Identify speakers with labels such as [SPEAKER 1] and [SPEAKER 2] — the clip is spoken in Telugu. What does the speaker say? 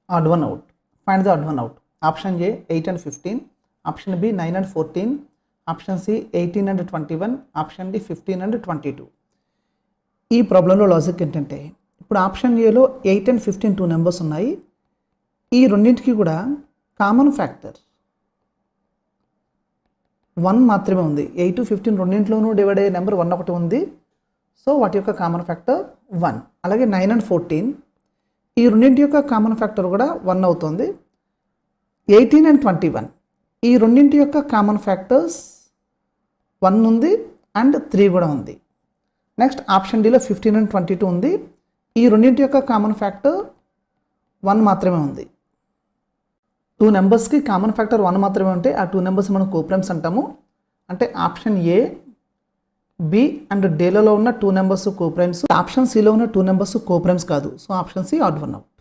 [SPEAKER 1] Add one out. Find the odd one out. Option A 8 and 15, option B 9 and 14, option C 18 and 21, option D 15 and 22. ఈ ప్రాబ్లంలో లాజిక్ ఏంటంటే ఇప్పుడు ఆప్షన్ ఏలో 8 and 15 2 నెంబర్స్ ఉన్నాయి. ఈ రెండింటికి కూడా కామన్ ఫ్యాక్టర్ 1 మాత్రమే ఉంది. 8 15 రెండింటిలోనూ డివైడ్ అయ్యే నెంబర్ 1 ఒకటి ఉంది. సో వాటి యొక్క కామన్ ఫ్యాక్టర్ 1. అలాగే 9 and 14 ఈ రెండింటి యొక్క కామన్ ఫ్యాక్టర్ కూడా 1 అవుతుంది. 18 and 21 ఈ రెండింటి యొక్క కామన్ ఫ్యాక్టర్స్ 1 ఉంది అండ్ 3 కూడా ఉంది. నెక్స్ట్ ఆప్షన్ డిలో 15 and 22 ఉంది. ఈ రెండింటి యొక్క కామన్ ఫ్యాక్టర్ 1 మాత్రమే ఉంది. 2 నెంబర్స్కి కామన్ ఫ్యాక్టర్ 1 మాత్రమే ఉంటే ఆ 2 నెంబర్స్ మనం కోప్రైమ్స్ అంటాము. అంటే ఆప్షన్ ఏ, బి అండ్ డేలలో ఉన్న 2 నెంబర్స్ కోప్రైమ్స్, ఆప్షన్ సిలో ఉన్న 2 నెంబర్స్ కోప్రైమ్స్ కాదు. So option C odd one out.